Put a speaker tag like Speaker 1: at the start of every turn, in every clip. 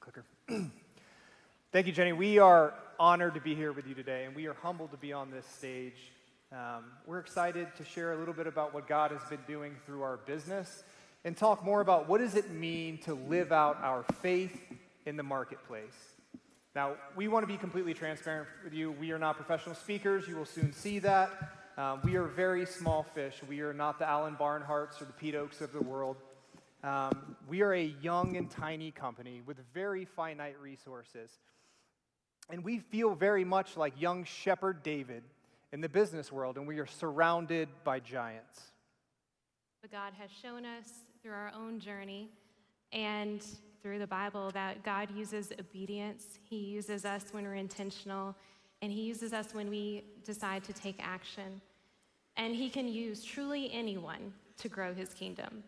Speaker 1: clicker. Thank you, Jenny. We are honored to be here with you today, and we are humbled to be on this stage. We're excited to share a little bit about what God has been doing through our business and talk more about what does it mean to live out our faith in the marketplace. Now, we want to be completely transparent with you. We are not professional speakers. You will soon see that. We are very small fish. We are not the Alan Barnharts or the Pete Oaks of the world. We are a young and tiny company with very finite resources. And we feel very much like young shepherd David in the business world, and we are surrounded by giants.
Speaker 2: But God has shown us through our own journey and through the Bible that God uses obedience. He uses us when we're intentional, and he uses us when we decide to take action. And he can use truly anyone to grow his kingdom.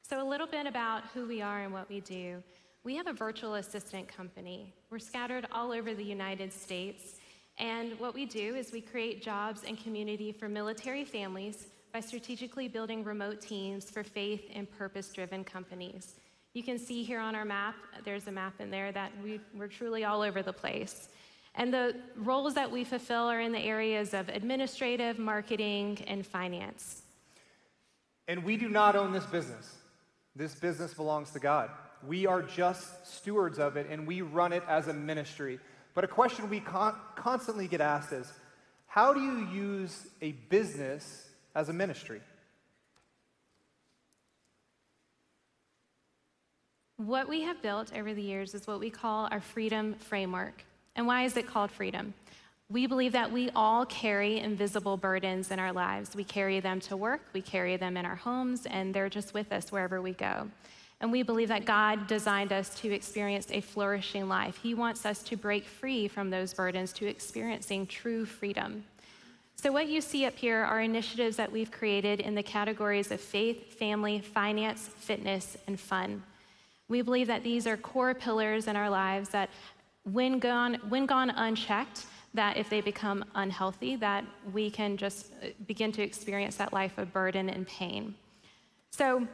Speaker 2: So a little bit about who we are and what we do. We have a virtual assistant company. We're scattered all over the United States. And what we do is we create jobs and community for military families by strategically building remote teams for faith and purpose-driven companies. You can see here on our map, there's a map in there that we're truly all over the place. And the roles that we fulfill are in the areas of administrative, marketing, and finance.
Speaker 1: And we do not own this business. This business belongs to God. We are just stewards of it, and we run it as a ministry. But a question we constantly get asked is, how do you use a business as a ministry?
Speaker 2: What we have built over the years is what we call our freedom framework. And why is it called freedom? We believe that we all carry invisible burdens in our lives. We carry them to work, we carry them in our homes, and they're just with us wherever we go. And we believe that God designed us to experience a flourishing life. He wants us to break free from those burdens to experiencing true freedom. So what you see up here are initiatives that we've created in the categories of faith, family, finance, fitness, and fun. We believe that these are core pillars in our lives that when gone unchecked, that if they become unhealthy, that we can just begin to experience that life of burden and pain. So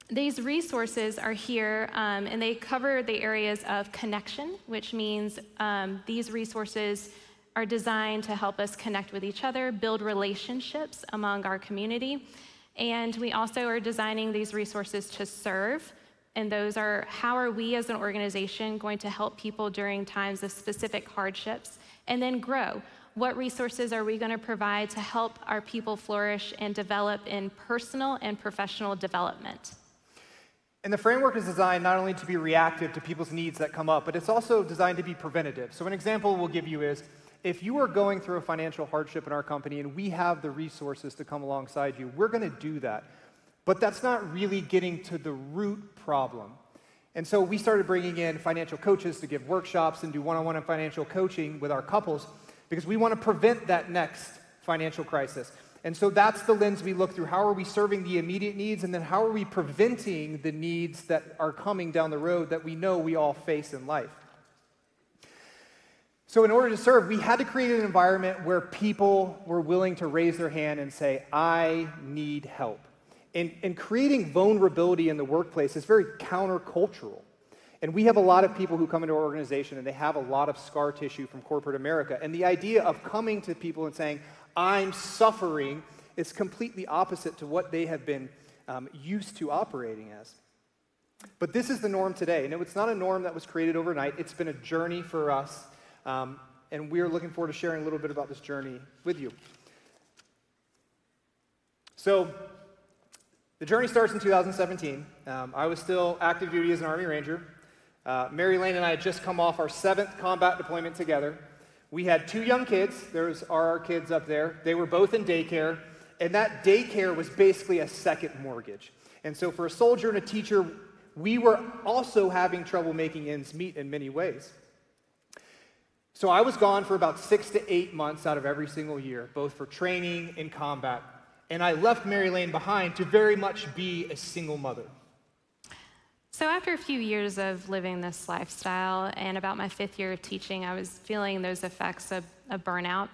Speaker 2: these resources are here, and they cover the areas of connection, which means these resources are designed to help us connect with each other, build relationships among our community, and we also are designing these resources to serve, and those are how are we as an organization going to help people during times of specific hardships, and then grow. What resources are we going to provide to help our people flourish and develop in personal and professional development?
Speaker 1: And the framework is designed not only to be reactive to people's needs that come up, but it's also designed to be preventative. So an example we'll give you is, if you are going through a financial hardship in our company and we have the resources to come alongside you, we're going to do that. But that's not really getting to the root problem. And so we started bringing in financial coaches to give workshops and do one-on-one financial coaching with our couples because we want to prevent that next financial crisis. And so that's the lens we look through. How are we serving the immediate needs, and then how are we preventing the needs that are coming down the road that we know we all face in life? So in order to serve, we had to create an environment where people were willing to raise their hand and say, I need help. And creating vulnerability in the workplace is very countercultural. And we have a lot of people who come into our organization and they have a lot of scar tissue from corporate America. And the idea of coming to people and saying, I'm suffering, is completely opposite to what they have been used to operating as. But this is the norm today. And it's not a norm that was created overnight. It's been a journey for us. And we're looking forward to sharing a little bit about this journey with you. So the journey starts in 2017. I was still active duty as an Army Ranger. Mary Elaine and I had just come off our 7th combat deployment together. We had 2 young kids. There's our kids up there. They were both in daycare. And that daycare was basically a second mortgage. And so for a soldier and a teacher, we were also having trouble making ends meet in many ways. So I was gone for about 6 to 8 months out of every single year, both for training and combat. And I left Mary Elaine behind to very much be a single mother.
Speaker 2: So after a few years of living this lifestyle and about my 5th year of teaching, I was feeling those effects of burnout.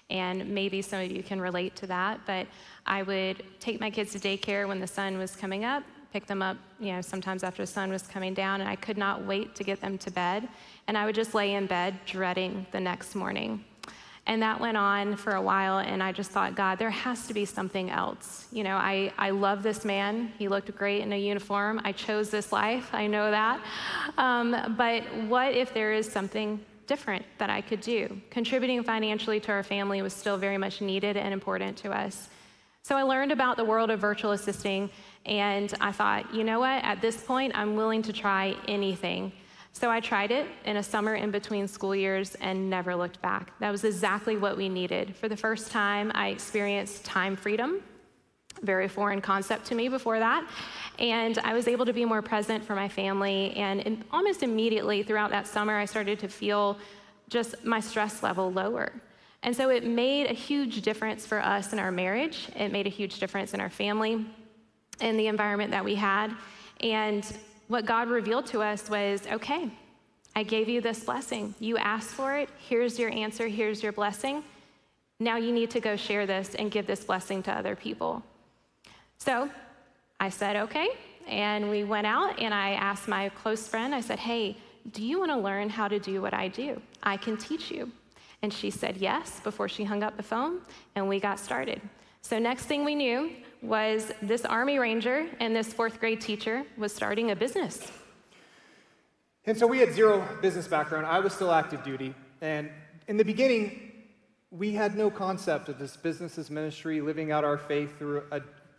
Speaker 2: And maybe some of you can relate to that, but I would take my kids to daycare when the sun was coming up, pick them up, sometimes after the sun was coming down, and I could not wait to get them to bed. And I would just lay in bed dreading the next morning. And that went on for a while, and I just thought, God, there has to be something else. I love this man. He looked great in a uniform. I chose this life. I know that. But what if there is something different that I could do? Contributing financially to our family was still very much needed and important to us. So I learned about the world of virtual assisting, and I thought, you know what? At this point, I'm willing to try anything. So I tried it in a summer in between school years and never looked back. That was exactly what we needed. For the first time, I experienced time freedom, very foreign concept to me before that. And I was able to be more present for my family. And almost immediately throughout that summer, I started to feel just my stress level lower. And so it made a huge difference for us in our marriage. It made a huge difference in our family, in the environment that we had. And what God revealed to us was, okay, I gave you this blessing. You asked for it. Here's your answer. Here's your blessing. Now you need to go share this and give this blessing to other people. So I said, okay. And we went out, and I asked my close friend, I said, hey, do you want to learn how to do what I do? I can teach you. And she said yes before she hung up the phone, and we got started. So next thing we knew was this Army Ranger and this fourth grade teacher was starting a business.
Speaker 1: And so we had zero business background. I was still active duty. And in the beginning, we had no concept of this business as ministry, living out our faith through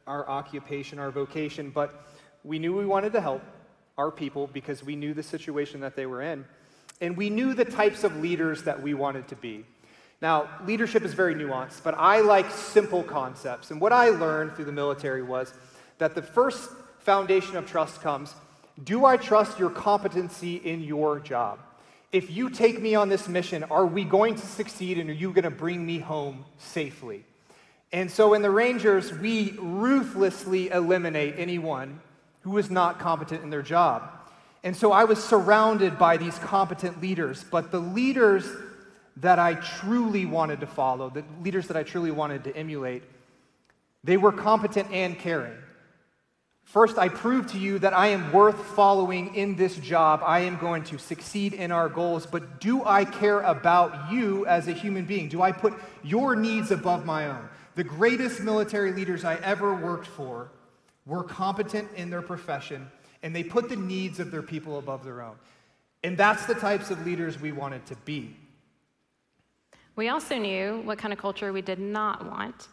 Speaker 1: our occupation, our vocation. But we knew we wanted to help our people because we knew the situation that they were in. And we knew the types of leaders that we wanted to be. Now, leadership is very nuanced, but I like simple concepts. And what I learned through the military was that the first foundation of trust comes, do I trust your competency in your job? If you take me on this mission, are we going to succeed, and are you going to bring me home safely? And so in the Rangers, we ruthlessly eliminate anyone who is not competent in their job. And so I was surrounded by these competent leaders, but the leaders that I truly wanted to follow, the leaders that I truly wanted to emulate, they were competent and caring. First, I proved to you that I am worth following in this job. I am going to succeed in our goals, but do I care about you as a human being? Do I put your needs above my own? The greatest military leaders I ever worked for were competent in their profession, and they put the needs of their people above their own. And that's the types of leaders we wanted to be.
Speaker 2: We also knew what kind of culture we did not want,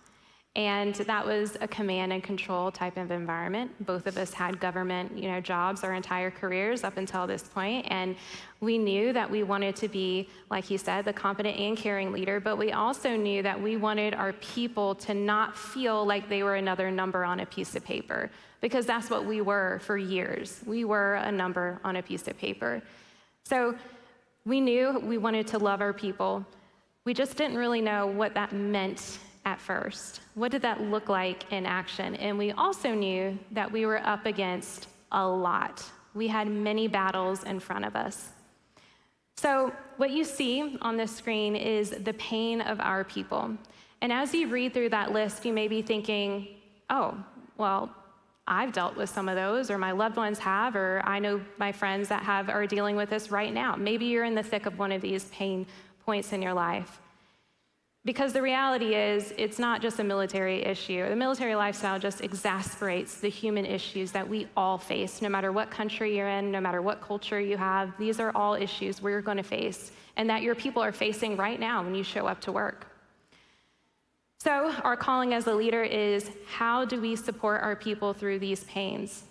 Speaker 2: and that was a command and control type of environment. Both of us had government, jobs our entire careers up until this point, and we knew that we wanted to be, like he said, the competent and caring leader, but we also knew that we wanted our people to not feel like they were another number on a piece of paper, because that's what we were for years. We were a number on a piece of paper. So we knew we wanted to love our people. We just didn't really know what that meant at first. What did that look like in action? And we also knew that we were up against a lot. We had many battles in front of us. So what you see on this screen is the pain of our people. And as you read through that list, you may be thinking, oh, well, I've dealt with some of those, or my loved ones have, or I know my friends that are dealing with this right now. Maybe you're in the thick of one of these pain points in your life. Because the reality is, it's not just a military issue. The military lifestyle just exasperates the human issues that we all face, no matter what country you're in, no matter what culture you have. These are all issues we're going to face, and that your people are facing right now when you show up to work. So our calling as a leader is, how do we support our people through these pains?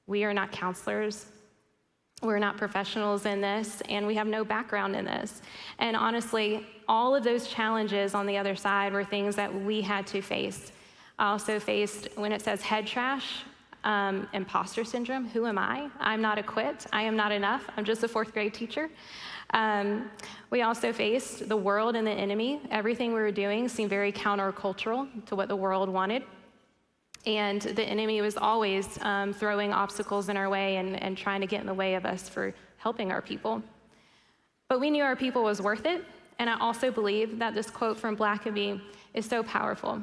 Speaker 2: We are not counselors. We're not professionals in this, and we have no background in this. And honestly, all of those challenges on the other side were things that we had to face. I also faced, when it says head trash, imposter syndrome. Who am I? I'm not equipped. I am not enough. I'm just a fourth grade teacher. We also faced the world and the enemy. Everything we were doing seemed very countercultural to what the world wanted. And the enemy was always throwing obstacles in our way and trying to get in the way of us for helping our people. But we knew our people was worth it. And I also believe that this quote from Blackaby is so powerful.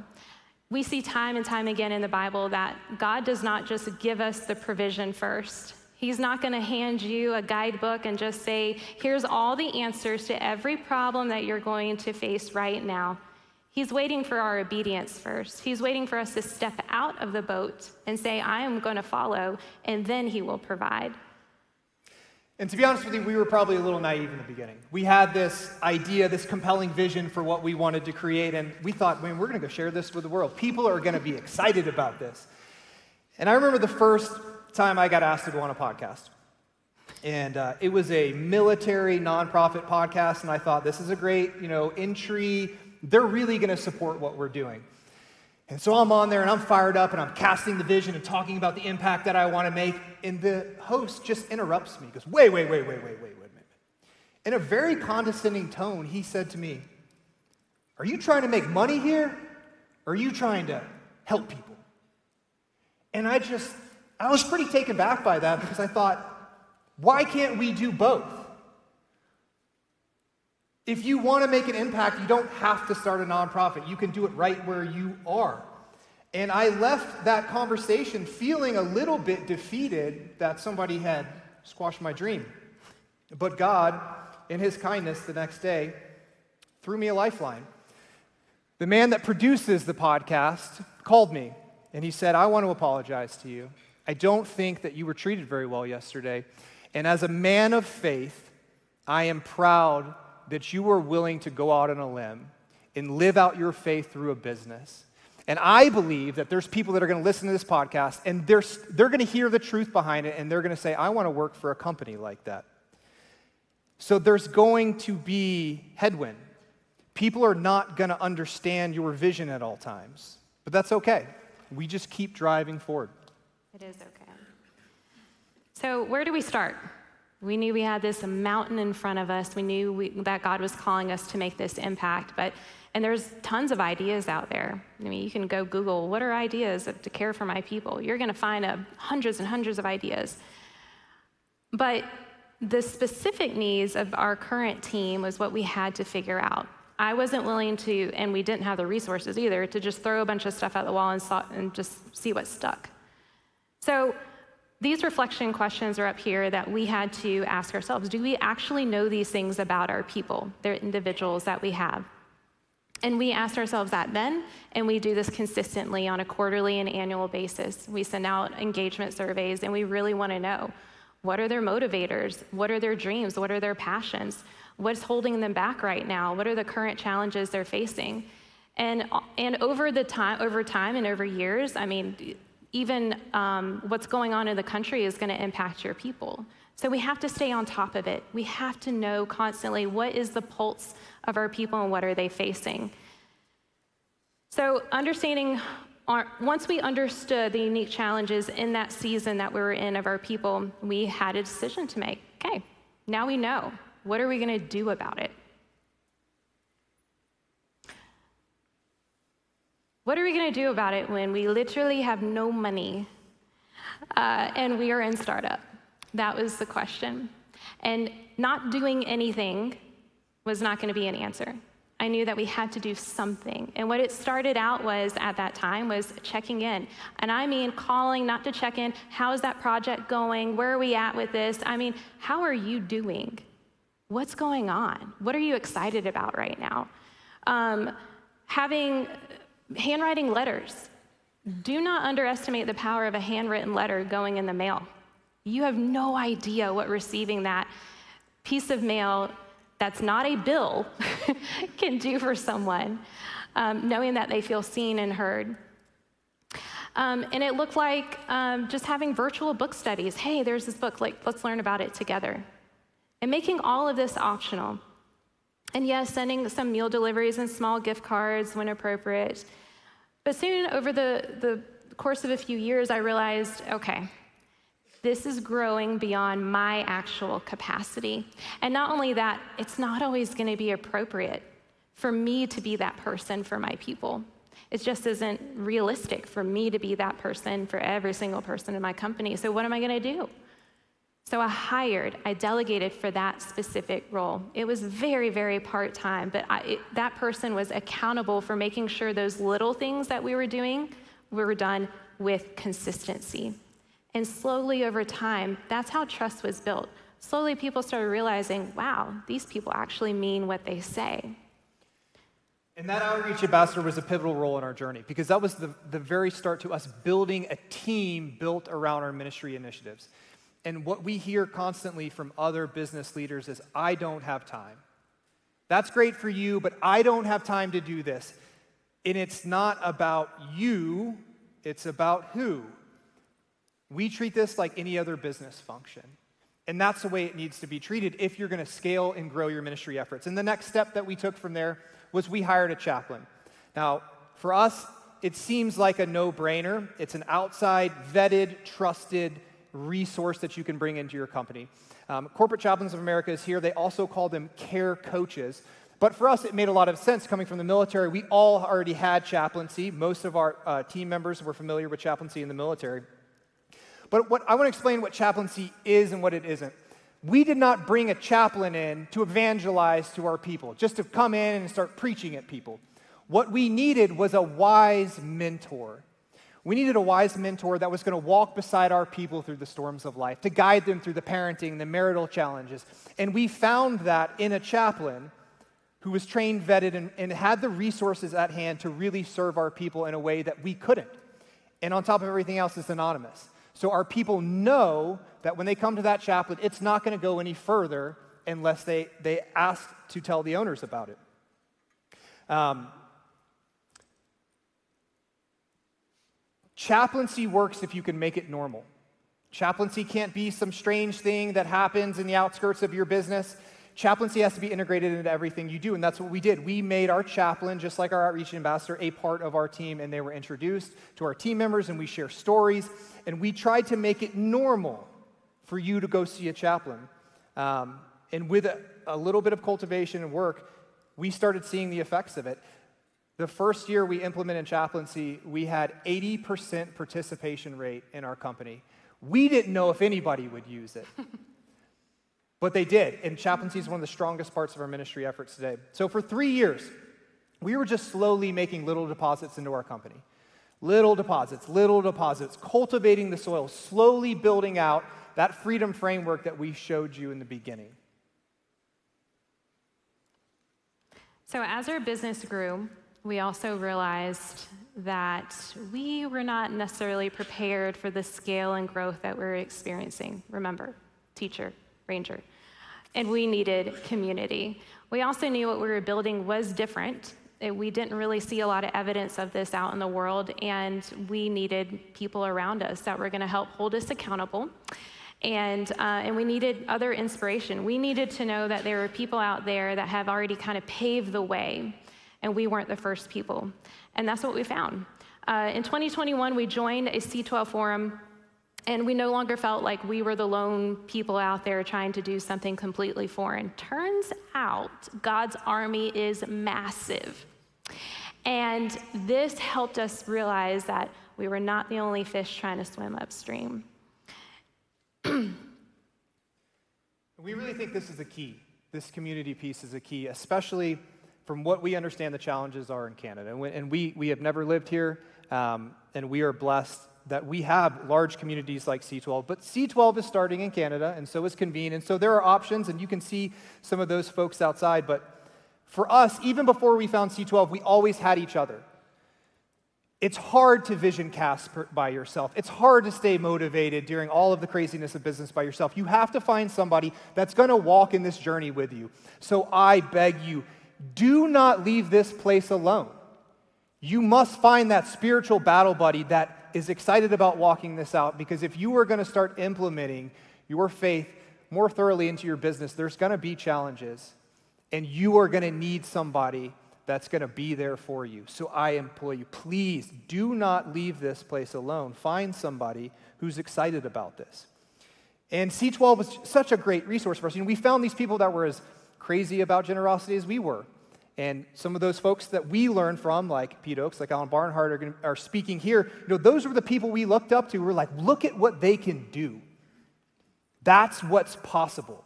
Speaker 2: We see time and time again in the Bible that God does not just give us the provision first. He's not going to hand you a guidebook and just say, here's all the answers to every problem that you're going to face right now. He's waiting for our obedience first. He's waiting for us to step out of the boat and say, I am going to follow, and then he will provide.
Speaker 1: And to be honest with you, we were probably a little naive in the beginning. We had this idea, this compelling vision for what we wanted to create, and we thought, man, we're going to go share this with the world. People are going to be excited about this. And I remember the first time I got asked to go on a podcast. And it was a military nonprofit podcast, and I thought, this is a great, entry. They're really going to support what we're doing. And so I'm on there, and I'm fired up, and I'm casting the vision and talking about the impact that I want to make. And the host just interrupts me. He goes, wait a minute. In a very condescending tone, he said to me, are you trying to make money here? Or are you trying to help people? And I was pretty taken back by that because I thought, why can't we do both? If you want to make an impact, you don't have to start a nonprofit. You can do it right where you are. And I left that conversation feeling a little bit defeated that somebody had squashed my dream. But God, in his kindness the next day, threw me a lifeline. The man that produces the podcast called me, and he said, I want to apologize to you. I don't think that you were treated very well yesterday. And as a man of faith, I am proud that you were willing to go out on a limb and live out your faith through a business. And I believe that there's people that are going to listen to this podcast, and they're going to hear the truth behind it, and they're going to say, I want to work for a company like that. So there's going to be headwind. People are not going to understand your vision at all times. But that's okay. We just keep driving forward.
Speaker 2: It is okay. So where do we start? We knew we had this mountain in front of us. We knew that God was calling us to make this impact. And there's tons of ideas out there. I mean, you can go Google, what are ideas to care for my people? You're going to find hundreds and hundreds of ideas. But the specific needs of our current team was what we had to figure out. I wasn't willing to, and we didn't have the resources either, to just throw a bunch of stuff at the wall and just see what stuck. So these reflection questions are up here that we had to ask ourselves. Do we actually know these things about our people, their individuals that we have? And we asked ourselves that then, and we do this consistently on a quarterly and annual basis. We send out engagement surveys, and we really want to know, what are their motivators? What are their dreams? What are their passions? What's holding them back right now? What are the current challenges they're facing? And over time and over years, I mean, even what's going on in the country is going to impact your people. So we have to stay on top of it. We have to know constantly what is the pulse of our people and what are they facing. So once we understood the unique challenges in that season that we were in of our people, we had a decision to make. Okay, now we know. What are we going to do about it? What are we going to do about it when we literally have no money and we are in startup? That was the question. And not doing anything was not going to be an answer. I knew that we had to do something. And what it started out was, at that time, was checking in. And I mean calling, not to check in, how's that project going? Where are we at with this? I mean, how are you doing? What's going on? What are you excited about right now? Handwriting letters. Do not underestimate the power of a handwritten letter going in the mail. You have no idea what receiving that piece of mail that's not a bill can do for someone, knowing that they feel seen and heard. And it looked like just having virtual book studies. Hey, there's this book, let's learn about it together. And making all of this optional. And yes, sending some meal deliveries and small gift cards when appropriate. But soon, over the course of a few years, I realized, okay, this is growing beyond my actual capacity. And not only that, it's not always going to be appropriate for me to be that person for my people. It just isn't realistic for me to be that person for every single person in my company. So what am I going to do? So I delegated for that specific role. It was very, very part-time, but that person was accountable for making sure those little things that we were doing were done with consistency. And slowly over time, that's how trust was built. Slowly people started realizing, wow, these people actually mean what they say.
Speaker 1: And that outreach ambassador was a pivotal role in our journey because that was the very start to us building a team built around our ministry initiatives. And what we hear constantly from other business leaders is, I don't have time. That's great for you, but I don't have time to do this. And it's not about you, it's about who. We treat this like any other business function. And that's the way it needs to be treated if you're going to scale and grow your ministry efforts. And the next step that we took from there was we hired a chaplain. Now, for us, it seems like a no-brainer. It's an outside, vetted, trusted resource that you can bring into your company. Corporate Chaplains of America is here. They also call them care coaches. But for us, it made a lot of sense coming from the military. We all already had chaplaincy. Most of our team members were familiar with chaplaincy in the military. But I want to explain what chaplaincy is and what it isn't. We did not bring a chaplain in to evangelize to our people, just to come in and start preaching at people. What we needed was a wise mentor. We needed a wise mentor that was going to walk beside our people through the storms of life, to guide them through the parenting, the marital challenges. And we found that in a chaplain who was trained, vetted, and had the resources at hand to really serve our people in a way that we couldn't. And on top of everything else, it's anonymous. So our people know that when they come to that chaplain, it's not going to go any further unless they ask to tell the owners about it. Chaplaincy works if you can make it normal. Chaplaincy can't be some strange thing that happens in the outskirts of your business. Chaplaincy has to be integrated into everything you do, and that's what we did. We made our chaplain, just like our outreach ambassador, a part of our team, and they were introduced to our team members, and we share stories, and we tried to make it normal for you to go see a chaplain. And with a little bit of cultivation and work, we started seeing the effects of it. The first year we implemented chaplaincy, we had 80% participation rate in our company. We didn't know if anybody would use it. But they did, and chaplaincy is one of the strongest parts of our ministry efforts today. So for 3 years, we were just slowly making little deposits into our company. Little deposits, cultivating the soil, slowly building out that freedom framework that we showed you in the beginning.
Speaker 2: So as our business grew, we also realized that we were not necessarily prepared for the scale and growth that we're experiencing. Remember, teacher, ranger. And we needed community. We also knew what we were building was different. We didn't really see a lot of evidence of this out in the world, and we needed people around us that were going to help hold us accountable. And we needed other inspiration. We needed to know that there were people out there that have already kind of paved the way, and we weren't the first people. And that's what we found. In 2021, we joined a C12 forum, and we no longer felt like we were the lone people out there trying to do something completely foreign. Turns out God's army is massive. And this helped us realize that we were not the only fish trying to swim upstream.
Speaker 1: We really think this is a key. This community piece is a key, especially from what we understand the challenges are in Canada. And we have never lived here, and we are blessed that we have large communities like C12, but C12 is starting in Canada, and so is Convene, and so there are options, and you can see some of those folks outside, but for us, even before we found C12, we always had each other. It's hard to vision cast by yourself. It's hard to stay motivated during all of the craziness of business by yourself. You have to find somebody that's going to walk in this journey with you. So I beg you, do not leave this place alone. You must find that spiritual battle buddy that is excited about walking this out, because if you are going to start implementing your faith more thoroughly into your business, there's going to be challenges, and you are going to need somebody that's going to be there for you. So I implore you, please do not leave this place alone. Find somebody who's excited about this. And C12 was such a great resource for us. We found these people that were as crazy about generosity as we were. And some of those folks that we learned from, like Pete Oakes, like Alan Barnhart, are speaking here, those were the people we looked up to. We're like, look at what they can do. That's what's possible.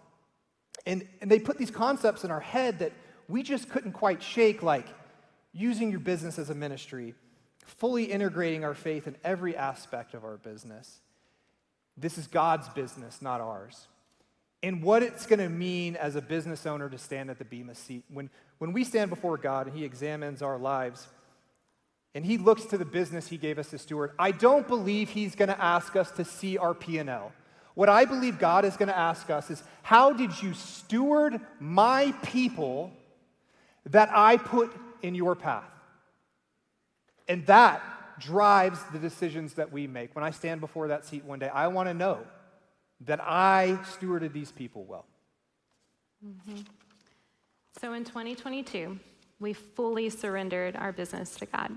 Speaker 1: And they put these concepts in our head that we just couldn't quite shake, like using your business as a ministry, fully integrating our faith in every aspect of our business. This is God's business, not ours. And what it's going to mean as a business owner to stand at the bema seat. When we stand before God and he examines our lives and he looks to the business he gave us to steward, I don't believe he's going to ask us to see our P&L. What I believe God is going to ask us is, how did you steward my people that I put in your path? And that drives the decisions that we make. When I stand before that seat one day, I want to know that I stewarded these people well.
Speaker 2: Mm-hmm. So in 2022, we fully surrendered our business to God.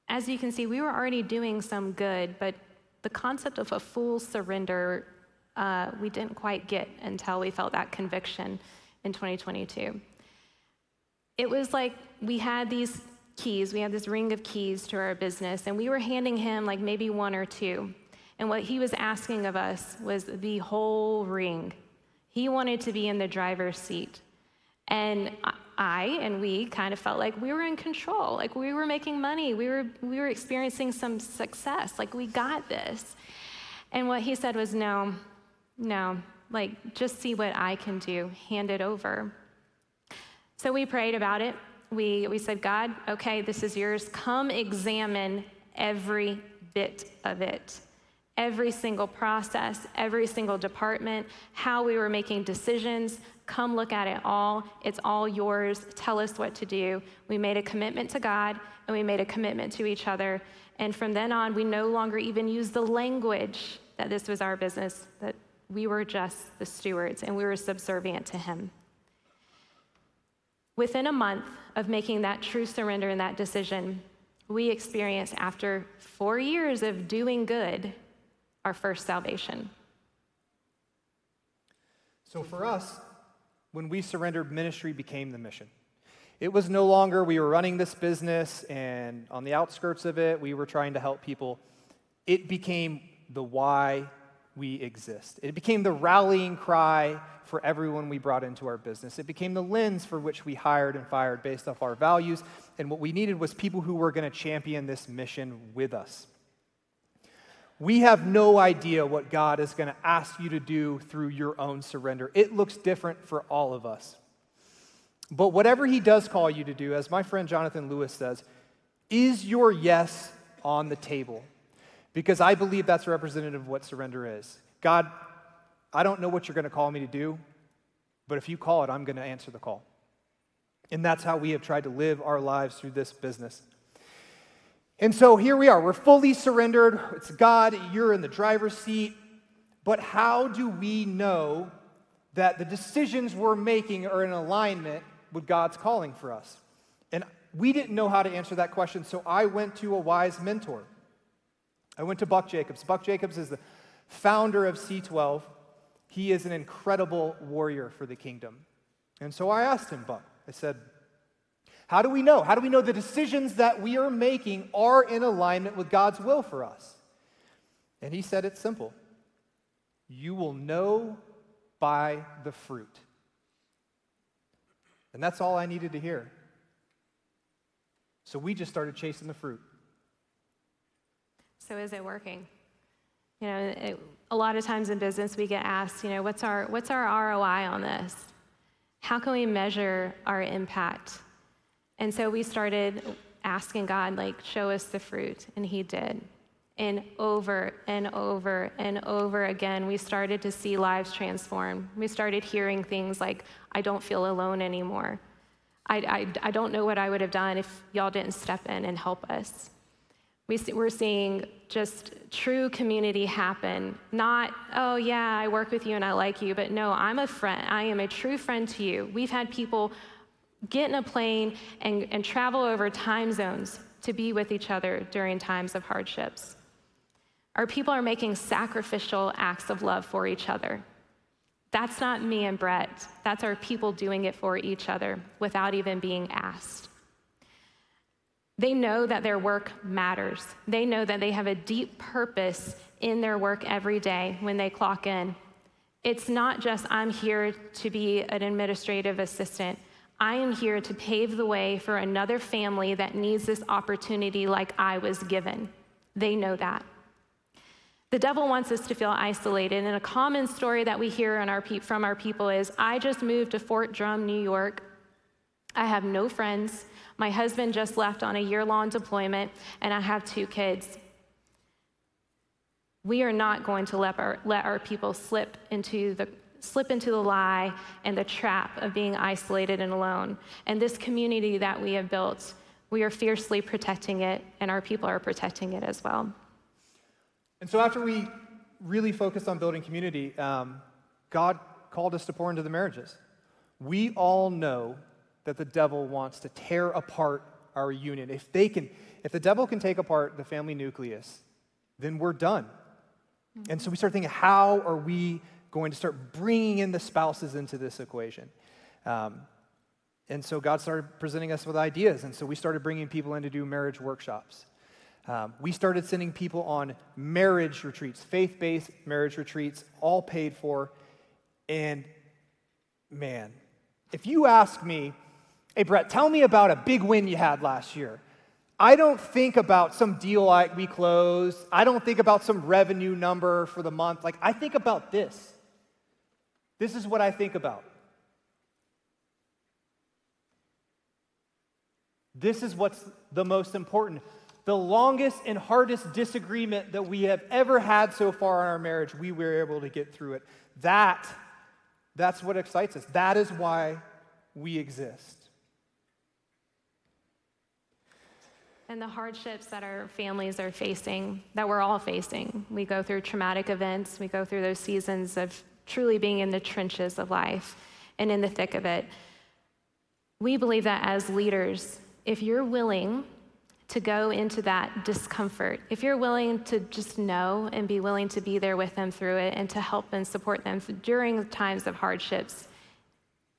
Speaker 2: As you can see, we were already doing some good, but the concept of a full surrender, we didn't quite get until we felt that conviction in 2022. It was like we had these keys, we had this ring of keys to our business, and we were handing him like maybe one or two. And what he was asking of us was the whole ring. He wanted to be in the driver's seat. And we kind of felt like we were in control, like we were making money, we were experiencing some success, like we got this. And what he said was, no, like just see what I can do, hand it over. So we prayed about it. We said, God, okay, this is yours. Come examine every bit of it. Every single process, every single department, how we were making decisions. Come look at it all. It's all yours. Tell us what to do. We made a commitment to God, and we made a commitment to each other. And from then on, we no longer even used the language that this was our business, that we were just the stewards, and we were subservient to him. Within a month of making that true surrender and that decision, we experienced, after 4 years of doing good, our first salvation.
Speaker 1: So for us, when we surrendered, ministry became the mission. It was no longer we were running this business and on the outskirts of it, we were trying to help people. It became the why we exist. It became the rallying cry for everyone we brought into our business. It became the lens for which we hired and fired based off our values. And what we needed was people who were going to champion this mission with us. We have no idea what God is going to ask you to do through your own surrender. It looks different for all of us. But whatever he does call you to do, as my friend Jonathan Lewis says, is your yes on the table? Because I believe that's representative of what surrender is. God, I don't know what you're going to call me to do, but if you call it, I'm going to answer the call. And that's how we have tried to live our lives through this business. And so here we are. We're fully surrendered. It's God. You're in the driver's seat. But how do we know that the decisions we're making are in alignment with God's calling for us? And we didn't know how to answer that question, so I went to a wise mentor. I went to Buck Jacobs. Buck Jacobs is the founder of C12. He is an incredible warrior for the kingdom. And so I asked him, Buck, I said, how do we know? How do we know the decisions that we are making are in alignment with God's will for us? And he said it's simple. You will know by the fruit. And that's all I needed to hear. So we just started chasing the fruit.
Speaker 2: So is it working? You know, a lot of times in business we get asked, you know, what's our ROI on this? How can we measure our impact? And so we started asking God, like, show us the fruit, and he did. And over and over and over again, we started to see lives transform. We started hearing things like, I don't feel alone anymore. I don't know what I would have done if y'all didn't step in and help us. We're seeing just true community happen. Not, oh yeah, I work with you and I like you, but no, I'm a friend. I am a true friend to you. We've had people get in a plane and travel over time zones to be with each other during times of hardships. Our people are making sacrificial acts of love for each other. That's not me and Brett. That's our people doing it for each other without even being asked. They know that their work matters. They know that they have a deep purpose in their work every day when they clock in. It's not just I'm here to be an administrative assistant. I am here to pave the way for another family that needs this opportunity like I was given. They know that. The devil wants us to feel isolated, and a common story that we hear from our people is, I just moved to Fort Drum, New York. I have no friends. My husband just left on a year-long deployment, and I have 2 kids. We are not going to let our people slip into the lie and the trap of being isolated and alone. And this community that we have built, we are fiercely protecting it, and our people are protecting it as well.
Speaker 1: And so after we really focused on building community, God called us to pour into the marriages. We all know that the devil wants to tear apart our union. If the devil can take apart the family nucleus, then we're done. Mm-hmm. And so we start thinking, how are we going to start bringing in the spouses into this equation? And so God started presenting us with ideas, and so we started bringing people in to do marriage workshops. We started sending people on marriage retreats, faith-based marriage retreats, all paid for. And man, if you ask me, hey, Brett, tell me about a big win you had last year, I don't think about some deal we closed. I don't think about some revenue number for the month. Like, I think about this. This is what I think about. This is what's the most important. The longest and hardest disagreement that we have ever had so far in our marriage, we were able to get through it. That's what excites us. That is why we exist.
Speaker 2: And the hardships that our families are facing, that we're all facing, we go through traumatic events, we go through those seasons of truly being in the trenches of life and in the thick of it. We believe that as leaders, if you're willing to go into that discomfort, if you're willing to just know and be willing to be there with them through it and to help and support them during times of hardships,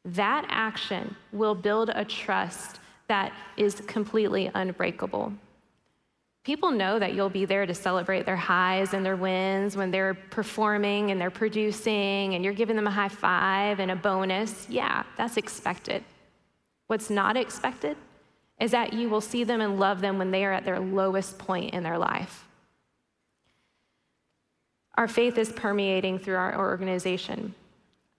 Speaker 2: that action will build a trust that is completely unbreakable. People know that you'll be there to celebrate their highs and their wins when they're performing and they're producing and you're giving them a high five and a bonus. Yeah, that's expected. What's not expected is that you will see them and love them when they are at their lowest point in their life. Our faith is permeating through our organization.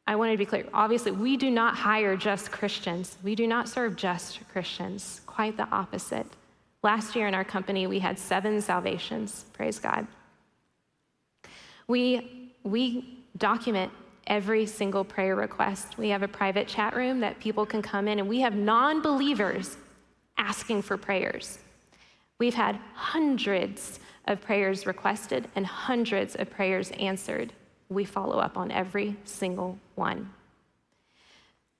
Speaker 2: I want to be clear. Obviously, we do not hire just Christians. We do not serve just Christians. Quite the opposite. Last year in our company, we had 7 salvations. Praise God. We document every single prayer request. We have a private chat room that people can come in, and we have non-believers asking for prayers. We've had hundreds of prayers requested and hundreds of prayers answered. We follow up on every single one.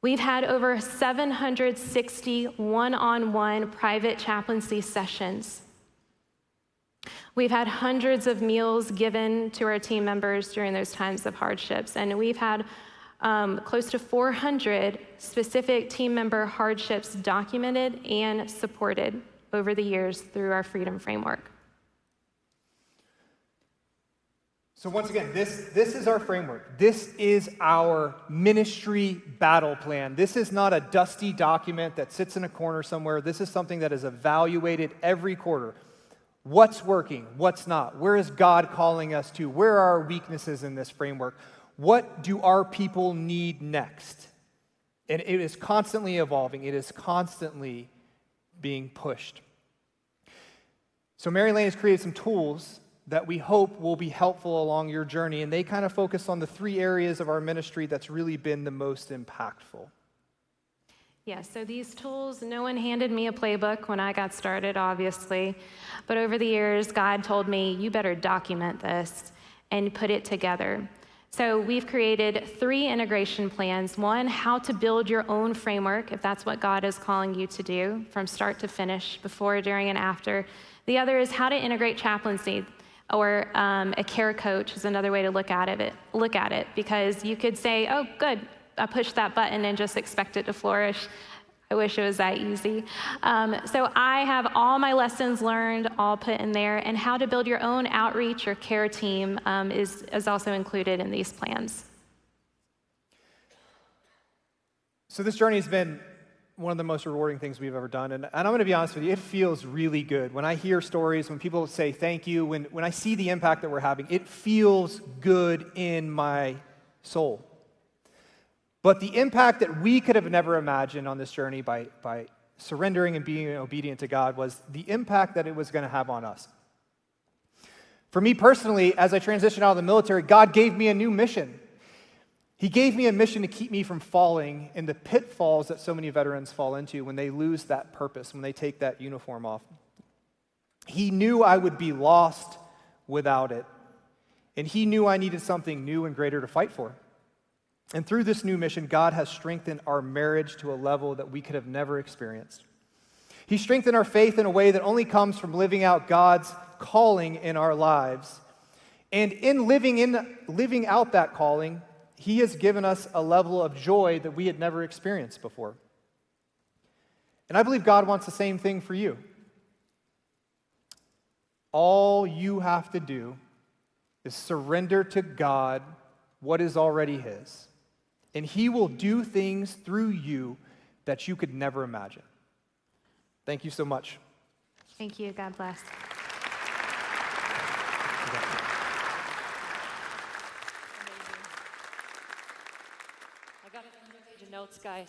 Speaker 2: We've had over 760 one-on-one private chaplaincy sessions. We've had hundreds of meals given to our team members during those times of hardships, and we've had close to 400 specific team member hardships documented and supported over the years through our Freedom Framework.
Speaker 1: So once again, this is our framework. This is our ministry battle plan. This is not a dusty document that sits in a corner somewhere. This is something that is evaluated every quarter. What's working? What's not? Where is God calling us to? Where are our weaknesses in this framework? What do our people need next? And it is constantly evolving. It is constantly being pushed. So Mary Elaine has created some tools that we hope will be helpful along your journey, and they kind of focus on the 3 areas of our ministry that's really been the most impactful.
Speaker 2: Yes, so these tools, no one handed me a playbook when I got started, obviously, but over the years, God told me, you better document this and put it together. So we've created 3 integration plans. 1, how to build your own framework, if that's what God is calling you to do, from start to finish, before, during, and after. The other is how to integrate chaplaincy, or a care coach is another way to look at it, because you could say, oh, good, I pushed that button and just expect it to flourish. I wish it was that easy. So I have all my lessons learned all put in there, and how to build your own outreach or care team is also included in these plans.
Speaker 1: So this journey has been one of the most rewarding things we've ever done. And I'm going to be honest with you, it feels really good. When I hear stories, when people say thank you, when I see the impact that we're having, it feels good in my soul. But the impact that we could have never imagined on this journey by surrendering and being obedient to God was the impact that it was going to have on us. For me personally, as I transitioned out of the military, God gave me a new mission. He gave me a mission to keep me from falling in the pitfalls that so many veterans fall into when they lose that purpose, when they take that uniform off. He knew I would be lost without it, and he knew I needed something new and greater to fight for. And through this new mission, God has strengthened our marriage to a level that we could have never experienced. He strengthened our faith in a way that only comes from living out God's calling in our lives. And in living out that calling, he has given us a level of joy that we had never experienced before. And I believe God wants the same thing for you. All you have to do is surrender to God what is already his. And he will do things through you that you could never imagine. Thank you so much.
Speaker 2: Thank you. God bless.
Speaker 3: I got a page of notes, guys.